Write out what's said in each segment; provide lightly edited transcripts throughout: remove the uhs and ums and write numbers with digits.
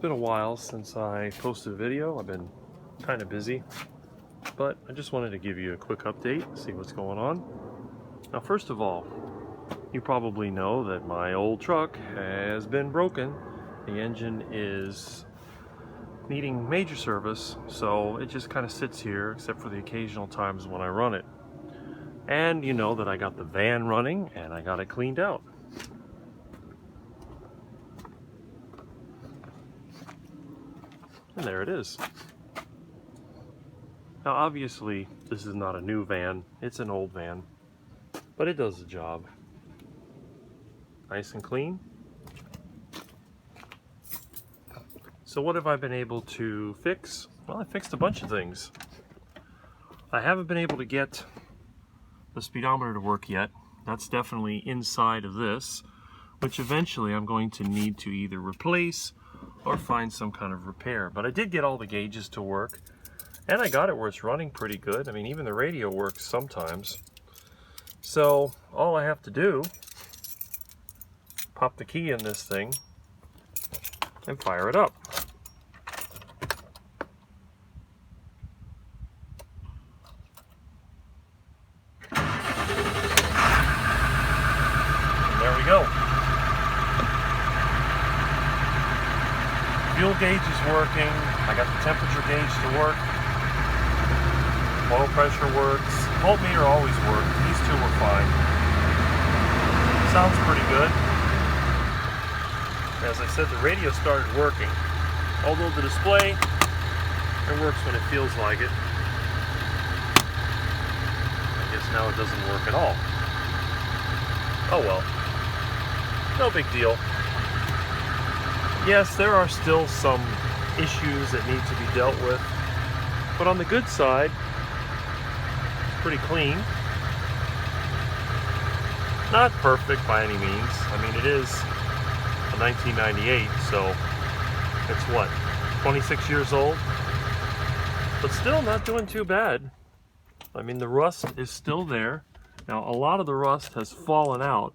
been a while since I posted a video. I've been kind of busy, but I just wanted to give you a quick update, see what's going on. Now, first of all, you probably know that my old truck has been broken. The engine is needing major service, so it just kind of sits here except for the occasional times when I run it. And you know that I got the van running and I got it cleaned out. And there it is. Now obviously this is not a new van, it's an old van, but it does the job. Nice and clean. So what have I been able to fix? Well, I fixed a bunch of things. I haven't been able to get the speedometer to work yet. That's definitely inside of this, which eventually I'm going to need to either replace or find some kind of repair. But I did get all the gauges to work, and I got it where it's running pretty good. I mean, even the radio works sometimes. So all I have to do, pop the key in this thing and fire it up. And there we go. Fuel gauge is working. I got the temperature gauge to work. Oil pressure works. Voltmeter always worked. These two were fine. Sounds pretty good. As I said, the radio started working. Although the display, it works when it feels like it. I guess now it doesn't work at all. Oh well. No big deal. Yes, there are still some issues that need to be dealt with, but on the good side, it's pretty clean. Not perfect by any means. I mean, it is a 1998, so it's what, 26 years old? But still not doing too bad. I mean, the rust is still there. Now, a lot of the rust has fallen out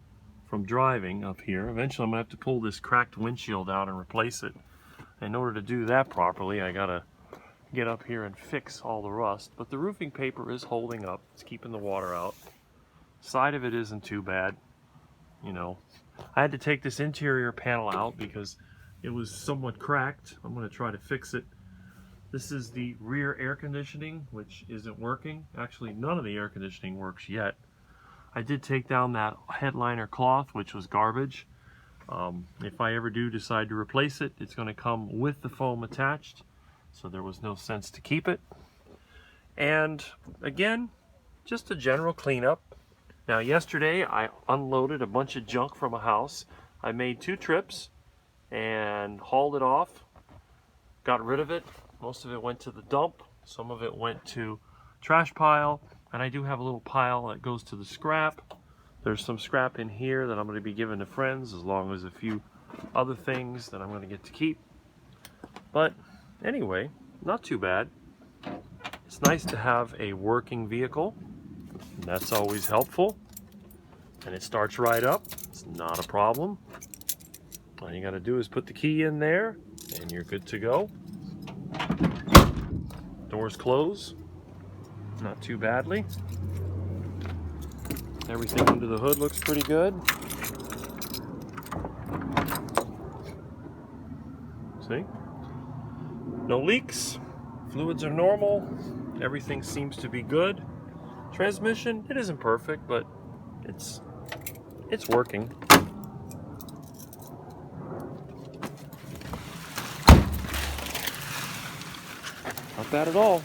from driving up here. Eventually I'm gonna have to pull this cracked windshield out and replace it. In order to do that properly, I gotta get up here and fix all the rust. But the roofing paper is holding up. It's keeping the water out. Side of it isn't too bad. You know, I had to take this interior panel out because it was somewhat cracked. I'm gonna try to fix it. This is the rear air conditioning, which isn't working. Actually, none of the air conditioning works yet. I did take down that headliner cloth, which was garbage. If I ever do decide to replace it, it's going to come with the foam attached, so there was no sense to keep it. And again, just a general cleanup. Now yesterday I unloaded a bunch of junk from a house. I made 2 trips and hauled it off, got rid of it. Most of it went to the dump, some of it went to trash pile, and I do have a little pile that goes to the scrap. There's some scrap in here that I'm going to be giving to friends, as long as a few other things that I'm going to get to keep. But anyway, not too bad. It's nice to have a working vehicle, and that's always helpful. And it starts right up. It's not a problem. All you got to do is put the key in there, and you're good to go. Doors close. Not too badly. Everything under the hood looks pretty good. See? No leaks. Fluids are normal. Everything seems to be good. Transmission, it isn't perfect, but it's working. Not bad at all.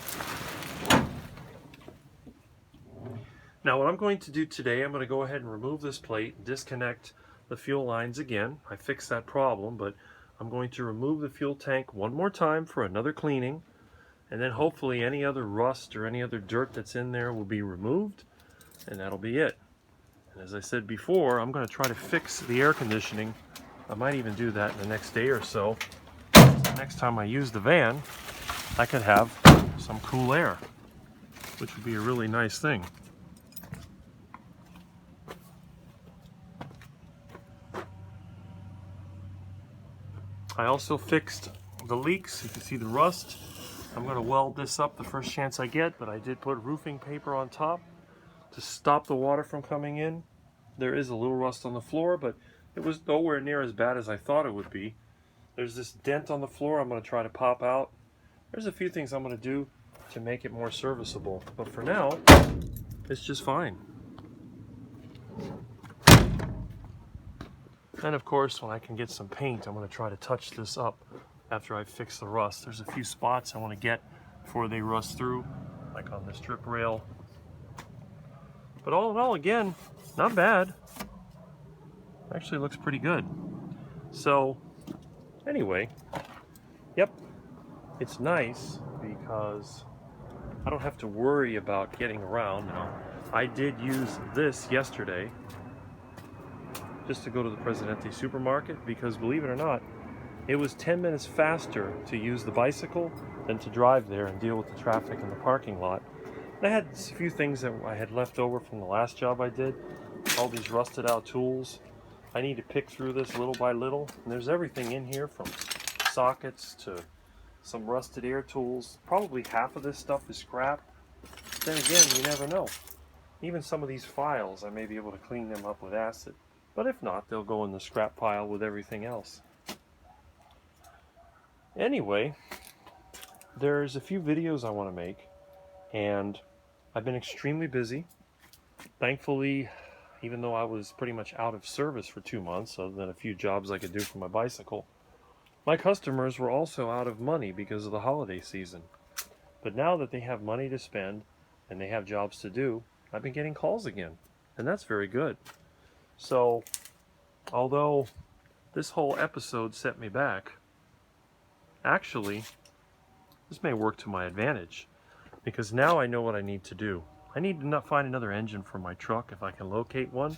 Now what I'm going to do today, I'm going to go ahead and remove this plate, disconnect the fuel lines again. I fixed that problem, but I'm going to remove the fuel tank one more time for another cleaning, and then hopefully any other rust or any other dirt that's in there will be removed, and that'll be it. And as I said before, I'm going to try to fix the air conditioning. I might even do that in the next day or so. Next time I use the van, I could have some cool air, which would be a really nice thing. I also fixed the leaks. You can see the rust. I'm going to weld this up the first chance I get, but I did put roofing paper on top to stop the water from coming in. There is a little rust on the floor, but it was nowhere near as bad as I thought it would be. There's this dent on the floor I'm going to try to pop out. There's a few things I'm going to do to make it more serviceable, but for now, it's just fine. And of course, when I can get some paint, I'm going to try to touch this up after I fix the rust. There's a few spots I want to get before they rust through, like on this strip rail. But all in all, again, not bad. Actually looks pretty good. So, anyway, yep, it's nice because I don't have to worry about getting around now. I did use this yesterday just to go to the Presidente supermarket because, believe it or not, it was 10 minutes faster to use the bicycle than to drive there and deal with the traffic in the parking lot. And I had a few things that I had left over from the last job I did, all these rusted out tools. I need to pick through this little by little, and there's everything in here from sockets to some rusted air tools. Probably half of this stuff is scrap. Then again, you never know. Even some of these files, I may be able to clean them up with acid. But if not, they'll go in the scrap pile with everything else. Anyway, there's a few videos I want to make, and I've been extremely busy. Thankfully, even though I was pretty much out of service for 2 months, other than a few jobs I could do for my bicycle, my customers were also out of money because of the holiday season. But now that they have money to spend and they have jobs to do, I've been getting calls again, and that's very good. So, although this whole episode set me back, actually, this may work to my advantage, because now I know what I need to do. I need to find another engine for my truck if I can locate one,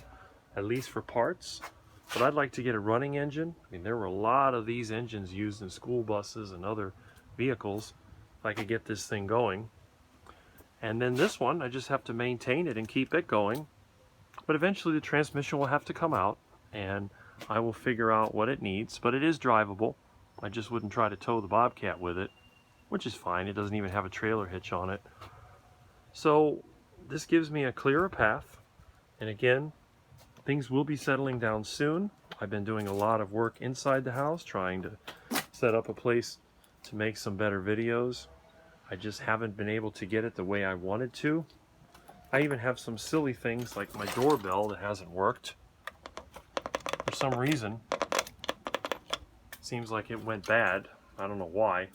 at least for parts. But I'd like to get a running engine. I mean, there were a lot of these engines used in school buses and other vehicles. If I could get this thing going. And then this one, I just have to maintain it and keep it going. But eventually the transmission will have to come out, and I will figure out what it needs. But it is drivable. I just wouldn't try to tow the Bobcat with it, which is fine. It doesn't even have a trailer hitch on it. So this gives me a clearer path. And again, things will be settling down soon. I've been doing a lot of work inside the house, trying to set up a place to make some better videos. I just haven't been able to get it the way I wanted to. I even have some silly things like my doorbell that hasn't worked. For some reason, it seems like it went bad. I don't know why.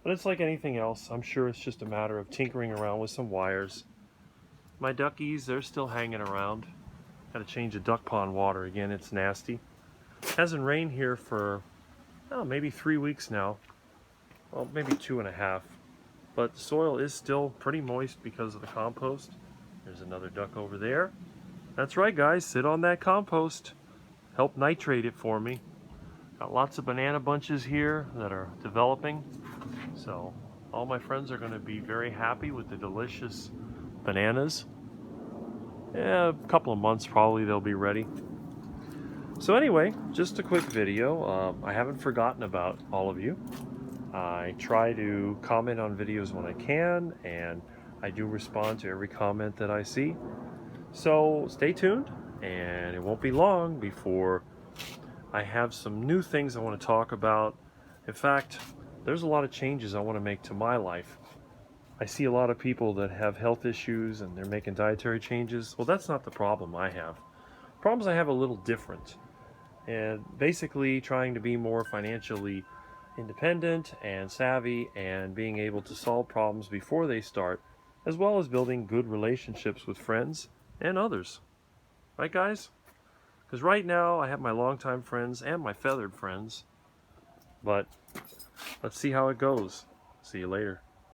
But it's like anything else. I'm sure it's just a matter of tinkering around with some wires. My duckies, they're still hanging around. Got to change the duck pond water again. It's nasty. It hasn't rained here for maybe 3 weeks now. Well, maybe 2.5. But the soil is still pretty moist because of the compost. There's another duck over there. That's right, guys. Sit on that compost. Help nitrate it for me. Got lots of banana bunches here that are developing. So all my friends are going to be very happy with the delicious bananas. Yeah, a couple of months probably they'll be ready. So anyway, just a quick video. I haven't forgotten about all of you. I try to comment on videos when I can, and I do respond to every comment that I see. So stay tuned, and it won't be long before I have some new things I want to talk about. In fact, there's a lot of changes I want to make to my life. I see a lot of people that have health issues and they're making dietary changes. Well, that's not the problem I have. Problems I have are a little different. And basically trying to be more financially independent and savvy and being able to solve problems before they start, as well as building good relationships with friends and others. Right, guys? Because right now I have my longtime friends and my feathered friends. But let's see how it goes. See you later.